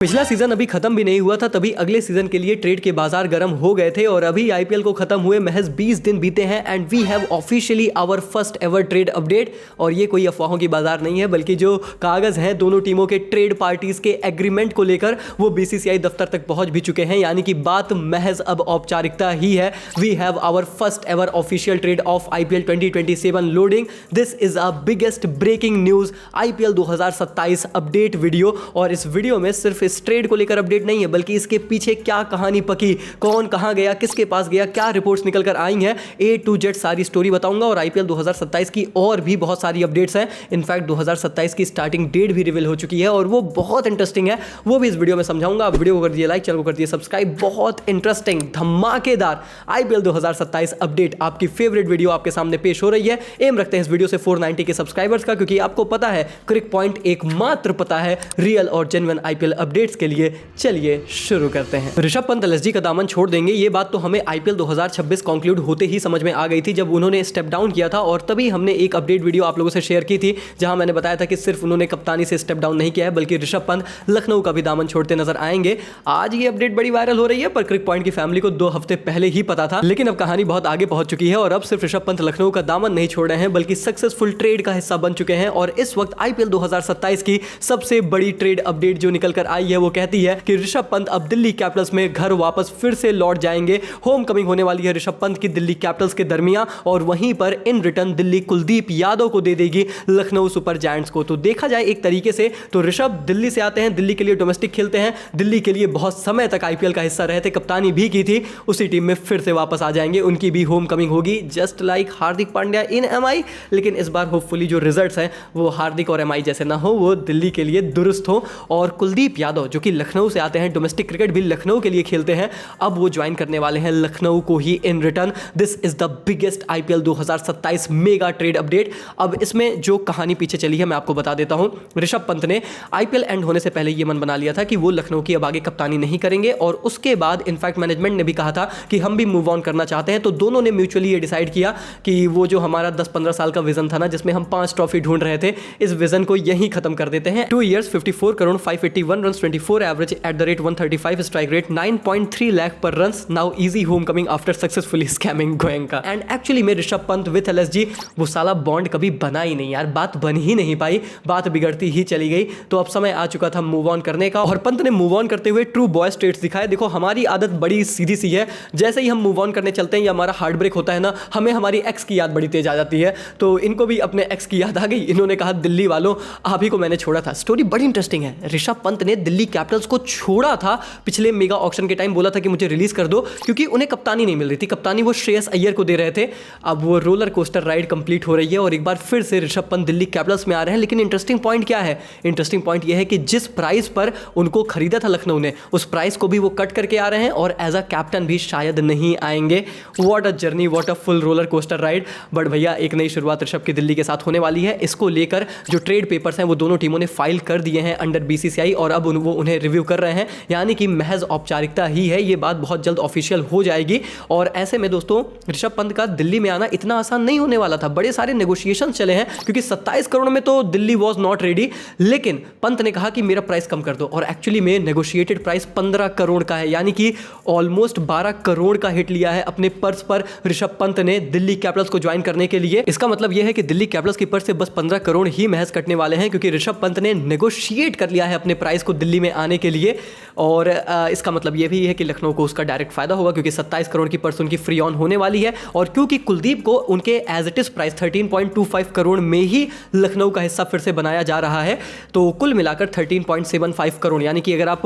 पिछला सीजन अभी खत्म भी नहीं हुआ था, तभी अगले सीजन के लिए ट्रेड के बाजार गर्म हो गए थे और अभी आईपीएल को खत्म हुए महज 20 दिन बीते हैं and we have officially our first ever trade update. और ये कोई अफवाहों की बाजार नहीं है, बल्कि जो कागज हैं दोनों टीमों के ट्रेड पार्टीज के एग्रीमेंट को लेकर वो बीसीसीआई दफ्तर तक पहुंच भी चुके हैं, यानी कि बात महज अब औपचारिकता ही है। We have our first ever official trade of IPL 2027 loading. This is a biggest breaking news IPL 2027 update video. और इस वीडियो में सिर्फ इस ट्रेड को लेकर अपडेट नहीं है, बल्कि इसके पीछे क्या कहानी पकी, कौन कहां गया, किसके पास गया, क्या रिपोर्ट्स निकल कर आई हैं, ए टू जेड सारी स्टोरी बताऊंगा। और आईपीएल 2027 की और भी बहुत सारी अपडेट्स हैं। इनफैक्ट 2027 की स्टार्टिंग डेट भी रिवील हो चुकी है और वो बहुत इंटरेस्टिंग है, वो भी इस वीडियो में समझाऊंगा। आप वीडियो को कर दिए लाइक, चैनल को कर दिए सब्सक्राइब। बहुत इंटरेस्टिंग धमाकेदार आईपीएल 2027 अपडेट आपकी फेवरेट वीडियो आपके सामने पेश हो रही है। एम रखते हैं इस वीडियो से 490 के सब्सक्राइबर्स का, क्योंकि आपको पता है क्रिक पॉइंट एकमात्र पता है रियल और जेन्युइन आईपीएल अपडेट्स के लिए। चलिए शुरू करते हैं। ऋषभ पंत एलएसजी का दामन छोड़ देंगे, ये बात तो हमें आईपीएल 2026 कंक्लूड होते ही समझ में आ गई थी, जब उन्होंने स्टेप डाउन किया था। और तभी हमने एक अपडेट वीडियो आप लोगों से शेयर की थी, जहां मैंने बताया था कि सिर्फ उन्होंने कप्तानी से स्टेप डाउन नहीं किया है, बल्कि ऋषभ पंत लखनऊ का भी दामन छोड़ते नजर आएंगे। आज ये अपडेट बड़ी वायरल हो रही है, पर क्रिक पॉइंट की फैमिली को 2 हफ्ते पहले ही पता था। लेकिन अब कहानी बहुत आगे पहुंच चुकी है और अब सिर्फ ऋषभ पंत लखनऊ का दामन नहीं छोड़ रहे हैं, बल्कि सक्सेसफुल ट्रेड का हिस्सा बन चुके हैं। और इस वक्त आईपीएल 2027 की सबसे बड़ी ट्रेड अपडेट जो निकल कर आई है वो कहती है कि ऋषभ पंत अब दिल्ली कैपिटल्स में घर वापस फिर से लौट जाएंगे। होम कमिंग होने वाली है ऋषभ पंत की दिल्ली कैपिटल्स के दरमियान, और वहीं पर इन रिटर्न दिल्ली कुलदीप यादव को दे देगी लखनऊ सुपर जायंट्स को। तो देखा जाए एक तरीके से तो ऋषभ दिल्ली से आते हैं, दिल्ली के लिए डोमेस्टिक खेलते हैं, दिल्ली के लिए बहुत समय तक आईपीएल का हिस्सा रहे थे, कप्तानी भी की थी, उसी टीम में फिर से वापस आ जाएंगे। उनकी भी होम कमिंग होगी, जस्ट लाइक हार्दिक पांड्या इन एमआई। लेकिन इस बार होपफुली जो रिजल्ट्स हैं वो हार्दिक और एमआई जैसे ना हो, वो दिल्ली के लिए दुरुस्त हो। और कुलदीप यादव जो कि लखनऊ से आते हैं, डोमेस्टिक क्रिकेट भी लखनऊ के लिए खेलते हैं, अब वो ज्वाइन करने वाले हैं लखनऊ को ही in return. This is the biggest IPL 2027 mega trade update. अब इसमें जो कहानी पीछे चली है मैं आपको बता देता हूं। ऋषभ पंत ने आईपीएल एंड होने से पहले ये मन बना लिया था कि वो लखनऊ की अब आगे कप्तानी नहीं करेंगे, और उसके बाद इनफैक्ट मैनेजमेंट ने भी कहा था कि हम भी मूव ऑन करना चाहते हैं। तो दोनों ने म्यूचुअली ये डिसाइड किया कि वो जो हमारा 10-15 साल का विजन था ना, जिसमें हम 5 ट्रॉफी ढूंढ रहे थे, इस विजन को यहीं खत्म कर देते हैं। 2 years 54 crore 581 run 24 average at the rate 135 strike rate 9.3 lakh पर run. Now easy home coming after successfully scamming Goenka. And actually में ऋषभ पंत विथ एलएसजी वो साला बॉन्ड कभी बना ही नहीं यार, बात बन ही नहीं पाई, बात बिगड़ती ही चली गई। तो अब समय आ चुका था मूव ऑन करने का, और पंत ने मूव ऑन करते हुए ट्रू बॉय स्टेट्स दिखाए। देखो हमारी आदत बड़ी सीधी सी है, जैसे ही हम मूव ऑन करने चलते हैं या हमारा हार्ट ब्रेक होता है ना, हमें हमारी एक्स की याद बड़ी तेज आ जाती है। तो इनको भी अपने एक्स की याद आ गई। इन्होंने कहा दिल्ली वालों आप ही को मैंने छोड़ा था। स्टोरी बड़ी इंटरेस्टिंग है। ऋषभ पंत ने दिल्ली कैपिटल्स को छोड़ा था पिछले मेगा ऑक्शन के टाइम, बोला था कि मुझे रिलीज कर दो, क्योंकि उन्हें कप्तानी नहीं मिल रही थी। कप्तानी वो श्रेयस अय्यर को दे रहे थे। अब वो रोलर कोस्टर राइड कंप्लीट हो रही है और एक बार फिर से ऋषभ पंत दिल्ली कैपिटल्स में आ रहे हैं। लेकिन इंटरेस्टिंग पॉइंट क्या है? इंटरेस्टिंग पॉइंट यह है कि जिस प्राइस पर उनको खरीदा था लखनऊ ने, उस प्राइस को भी वो कट करके आ रहे हैं और एज अ कैप्टन भी शायद नहीं आएंगे। What a journey, what a full roller coaster ride. But भैया एक नई शुरुआत ऋषभ की दिल्ली के साथ होने वाली है। इसको लेकर जो ट्रेड पेपर्स हैं वो दोनों टीमों ने फाइल कर दिए हैं अंडर बीसीसीआई, और अब वो उन्हें रिव्यू कर रहे हैं, यानी कि महज औपचारिकता ही है। ये बात बहुत जल्द ऑफिशियल हो जाएगी। और ऐसे में दोस्तों ऋषभ पंत का दिल्ली में आना इतना आसान नहीं होने वाला था। बड़े सारे नेगोशिएशन चले हैं, क्योंकि 27 करोड़ में तो दिल्ली वाज नॉट रेडी। लेकिन पंत ने कहा कि मेरा प्राइस कम कर दो, और एक्चुअली में नेगोशिएटेड प्राइस 15 करोड़ का है, यानी कि ऑलमोस्ट 12 करोड़ का हिट लिया है अपने पर्स पर ऋषभ पंत ने दिल्ली कैपिटल्स को ज्वाइन करने के लिए। इसका मतलब यह है कि दिल्ली कैपिटल्स की पर्स से बस 15 करोड़ ही महज कटने वाले हैं, क्योंकि ऋषभ पंत ने नेगोशिएट कर लिया है अपने प्राइस को दिल्ली में आने के लिए। और इसका मतलब यह भी है कि लखनऊ को उसका डायरेक्ट फायदा होगा, क्योंकि 27 करोड़ की पर्स उनकी फ्री ऑन होने वाली है। और क्योंकि कुलदीप को उनके as it is price 13.25 crore में ही लखनऊ का हिस्सा फिर से बनाया जा रहा है, तो कुल मिलाकर 13.75 करोड़, यानी कि अगर आप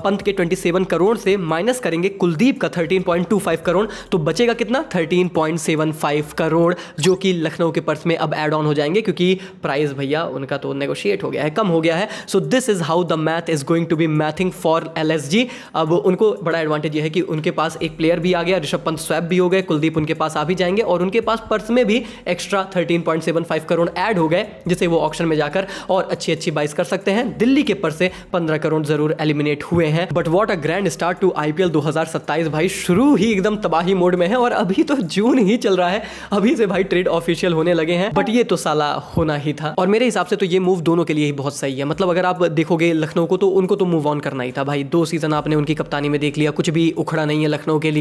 पंत के 27 करोड़ से माइनस करेंगे कुलदीप का 13.25 करोड़, तो बचेगा कितना? 13.75 करोड़, जो कि लखनऊ के पर्स में अब ऐड ऑन हो जाएंगे, क्योंकि प्राइस भैया उनका तो नेगोशिएट हो गया है, कम हो गया है। So this is how the math is going to be mathing for from LSG। अब उनको बड़ा एडवांटेज ये है कि उनके पास एक प्लेयर भी आ गया, ऋषभ पंत स्वैप भी हो गए, कुलदीप उनके पास आ भी जाएंगे और उनके पास पर्स में भी एक्स्ट्रा 13.75 करोड़ ऐड हो गए, जिसे वो ऑक्शन में जाकर और अच्छी अच्छी बाइस कर सकते हैं। दिल्ली के पर्स से 15 करोड़ जरूर एलिमिनेट हुए हैं। But what a grand start to IPL 2027 भाई, शुरू ही एकदम तबाही मोड में है और अभी तो जून ही चल रहा है, अभी से भाई ट्रेड ऑफिशियल होने लगे हैं। बट ये तो साला होना ही था और मेरे हिसाब से तो ये मूव दोनों के लिए ही बहुत सही है। मतलब अगर आप देखोगे लखनऊ को, तो उनको तो मूव ऑन करना ही था भाई। 2 सीजन आपने उनकी कप्तानी में देख लिया, कुछ भी उखड़ा नहीं है लखनऊ के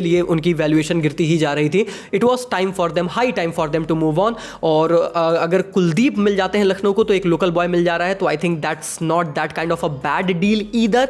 लिए उनकी वैल्यूएशन गिरती ही जा रही थी। It was time for them, high time for them to move on. और अगर कुलदीप मिल जाते हैं लखनऊ को, तो एक लोकल बॉय मिल जा रहा है, तो I think that's not that kind of a bad deal either.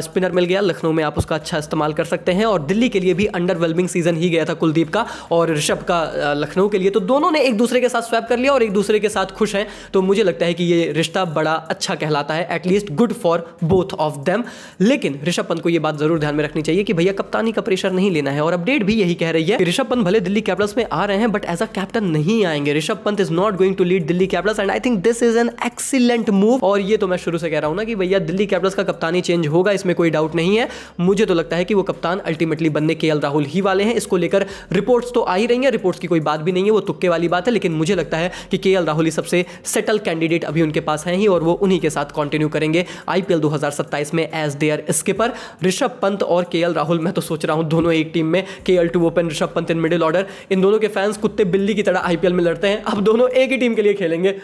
Spinner मिल गया लखनऊ में, आप उसका अच्छा इस्तेमाल कर सकते हैं। और दिल्ली के लिए भी अंडरवेलमिंग सीजन ही गया था कुलदीप का और ऋषभ का लखनऊ के लिए, तो दोनों ने एक दूसरे के साथ स्वैप कर लिया और एक दूसरे के साथ खुश हैं। तो मुझे लगता है कि ये रिश्ता बड़ा अच्छा कहलाता है, at least good for both of them. लेकिन ऋषभ पंत को ये बात जरूर ध्यान में रखनी चाहिए कि भैया कप्तानी का प्रेशर नहीं लेना है। और अपडेट भी यही कह रही है कि ऋषभ पंत भले दिल्ली कैपिटल्स में आ रहे हैं, बट एज अ कैप्टन नहीं आएंगे। Rishabh Pant is not going to lead Delhi Capitals and I think this is an excellent move. और ये तो मैं शुरू से कह रहा हूं ना कि भैया दिल्ली कैपिटल्स का कप्तानी चेंज होगा, इसमें कोई डाउट नहीं है। मुझे तो लगता है कि वो कप्तान अल्टीमेटली बनने KL राहुल ही वाले हैं। इसको लेकर रिपोर्ट्स तो आ ही रही हैं, रिपोर्ट्स की कोई बात भी नहीं है, वो तुक्के वाली बात है। लेकिन मुझे लगता है कि KL राहुल ही सबसे सेटल कैंडिडेट अभी उनके पास हैं ही और वो उन्हीं के साथ कंटिन्यू करेंगे IPL 2027 में as their skipper. Rishabh Pant और KL राहुल, मैं तो सोच रहा हूं दोनों एक टीम में, KL to open, Rishabh Pant in middle order. इन दोनों के फैंस कुत्ते बिल्ली की तरह IPL में लड़ते हैं, अब दोनों एक ही टीम के लिए खेलेंगे।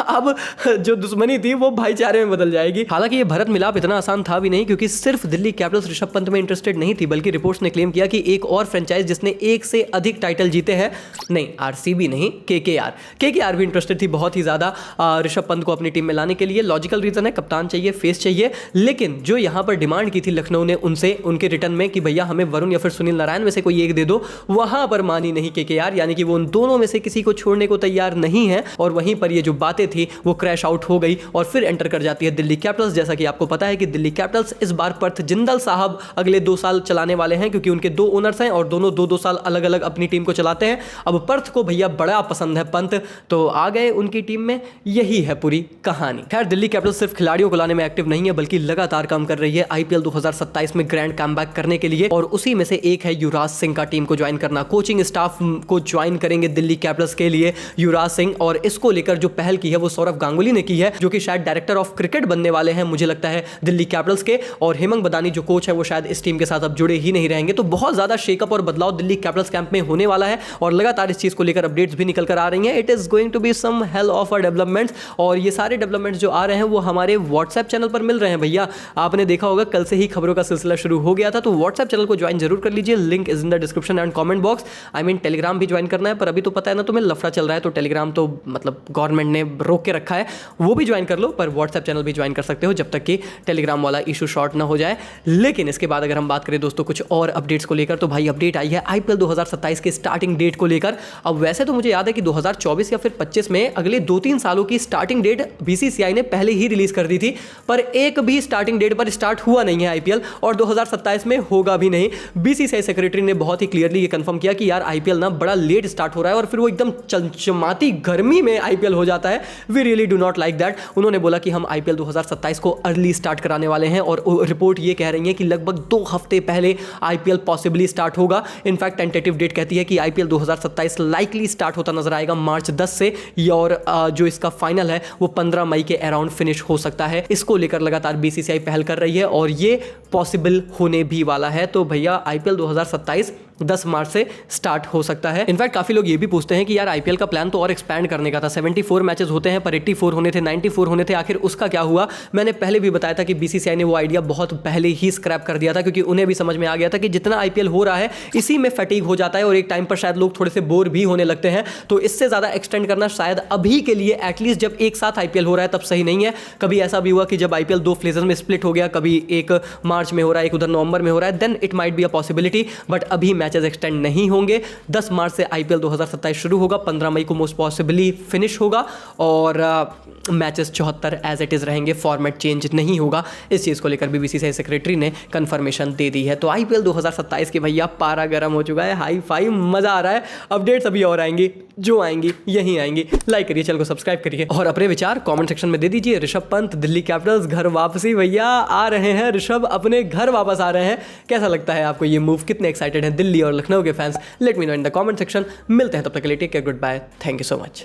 अब जो दुश्मनी थी वो भाईचारे में बदल जाएगी। हालांकि ये भरत मिलाप इतना आसान था भी नहीं, क्योंकि सिर्फ दिल्ली कैपिटल्स ऋषभ पंत में इंटरेस्टेड नहीं थी, बल्कि रिपोर्ट्स ने क्लेम किया कि एक और फ्रेंचाइज जिसने एक से अधिक टाइटल जीते हैं, नहीं RCB नहीं, KKR भी इंटरेस्टेड थी बहुत ही ज्यादा ऋषभ पंत को अपनी टीम में लाने के लिए। लॉजिकल रीजन है, कप्तान चाहिए, फेस चाहिए। लेकिन जो यहां पर डिमांड की थी लखनऊ ने उनसे, उनके रिटर्न में कि भैया हमें वरुण या फिर सुनील नारायण में से कोई एक दे दो, वहां पर मानी नहीं KKR, यानी कि वो उन दोनों में से किसी को छोड़ने को तैयार नहीं है। और वहीं पर ये जो बातें थी वो क्रैश आउट हो गई और फिर एंटर कर जाती है दिल्ली कैपिटल्स। जैसा कि आपको पता है कि दिल्ली कैपिटल्स इस बार पर्थ जिंदल साहब अगले 2 साल चलाने वाले हैं, क्योंकि उनके 2 ओनर्स हैं और दोनों 2-2 साल अलग अलग अपनी टीम को चलाते हैं। अब पर्थ को भैया बड़ा पसंद है पंत, तो आ गए उनकी टीम में, यही है पूरी कहानी। खैर दिल्ली कैपिटल्स सिर्फ खिलाड़ियों को लाने में एक्टिव नहीं है, बल्कि लगातार काम कर रही है IPL 2027 में ग्रैंड कमबैक करने के लिए, और उसी में से एक है युवराज सिंह का टीम को ज्वाइन करना। कोचिंग स्टाफ को ज्वाइन करेंगे दिल्ली कैपिटल्स के लिए युवराज सिंह, और इसको लेकर जो पहल की है वो सौरव गांगुली ने की है, जो कि शायद डायरेक्टर ऑफ क्रिकेट बनने वाले हैं मुझे लगता है दिल्ली कैपिटल्स के। और हेमंग बदानी जो कोच है वो शायद इस टीम के साथ अब जुड़े ही नहीं रहेंगे। तो बहुत ज्यादा शेकअप और बदलाव दिल्ली कैपिटल्स कैंप में होने वाला है और लगातार इस चीज को लेकर अपडेट्स भी निकल कर आ रही हैं। It is going to be some hell of a developments, और ये सारे डेवलपमेंट्स जो आ रहे हैं वो हमारे व्हाट्सएप चैनल पर मिल रहे हैं भैया। आपने देखा होगा कल से ही खबरों का सिलसिला शुरू हो गया था, तो व्हाट्सएप चैनल को ज्वाइन जरूर कर लीजिए, link is in the description and comment box. I mean Telegram भी ज्वाइन करना है, पर अभी तो पता है ना तुम्हें लफड़ा चल रहा है, तो टेलीग्राम तो मतलब गवर्नमेंट ने रोक के रखा है, वो भी ज्वाइन कर लो। पर व्हाट्सएप चैनल भी ज्वाइन कर सकते हो जब तक कि टेलीग्राम वाला इशू शॉर्ट ना हो जाए। लेकिन इसके बाद अगर हम बात करें दोस्तों कुछ और अपडेट्स को लेकर, तो भाई अपडेट आई है IPL 2027 के स्टार्टिंग डेट को लेकर। अब वैसे तो मुझे याद है कि 2024 या फिर 25 में अगले 2-3 सालों की स्टार्टिंग डेट BCCI ने पहले ही रिलीज कर दी थी, पर एक भी स्टार्टिंग डेट पर स्टार्ट हुआ नहीं है IPL, और 2027 में होगा भी नहीं। BCCI सेक्रेटरी ने बहुत ही क्लियरली ये कंफर्म किया कि यार IPL ना बड़ा लेट स्टार्ट हो रहा है और फिर वो एकदम चमचमाती गर्मी में IPL हो जाता है। We really do not like that. उन्होंने बोला कि हम IPL 2027 को अर्ली स्टार्ट कराने वाले हैं, और रिपोर्ट ये कह रही है कि लगभग 2 हफ्ते पहले IPL पॉसिबली स्टार्ट होगा। इनफैक्ट टेंटेटिव डेट कहती है कि IPL 2027 लाइकली स्टार्ट होता नजर आएगा मार्च 10 से, और जो इसका फाइनल है वो 15 मई के अराउंड फिनिश हो सकता है। इसको लेकर लगातार BCCI पहल कर रही है और ये पॉसिबल होने भी वाला है। तो भैया IPL 2027 10 मार्च से स्टार्ट हो सकता है। इनफैक्ट काफी लोग ये भी पूछते हैं कि यार IPL का प्लान तो और एक्सपैंड करने का था, 74 मैचेस होते हैं पर 84 होने थे, 94 होने थे, आखिर उसका क्या हुआ? मैंने पहले भी बताया था कि BCCI ने वो आइडिया बहुत पहले ही स्क्रैप कर दिया था, क्योंकि उन्हें भी समझ में आ गया था कि जितना IPL हो रहा है इसी में फटीग हो जाता है और एक टाइम पर शायद लोग थोड़े से बोर भी होने लगते हैं। तो इससे ज्यादा एक्सटेंड करना शायद अभी के लिए, एटलीस्ट जब एक साथ IPL हो रहा है तब सही नहीं है। कभी ऐसा भी हुआ कि जब IPL 2 फेजेस में स्प्लिट हो गया, कभी एक मार्च में हो रहा है, एक उधर नवंबर में हो रहा है, then it might be a possibility, but अभी मैचेस एक्सटेंड नहीं होंगे। 10 मार्च से IPL 2027 शुरू होगा, 15 मई को मोस्ट पॉसिबली फिनिश होगा, और मैचेस 74 एज इट इज रहेंगे, फॉर्मेट चेंज नहीं होगा। इस चीज़ को लेकर भी BCCI सेक्रेटरी ने कंफर्मेशन दे दी है। तो IPL 2027 के भैया पारा गर्म हो चुका है, हाई फाई, मजा आ रहा है। अपडेट्स अभी और आएंगी। जो आएंगी यहीं आएंगी। लाइक करिए, चैनल को सब्सक्राइब करिए और अपने विचार कमेंट सेक्शन में दे दीजिए। ऋषभ पंत दिल्ली कैपिटल्स घर वापसी, भैया आ रहे हैं ऋषभ, अपने घर वापस आ रहे हैं। कैसा लगता है आपको ये मूव? कितने एक्साइटेड हैं दिल्ली और लखनऊ के fans? Let me know in the comment section. मिलते हैं तब तक के लिए, take care, good bye, thank you so much.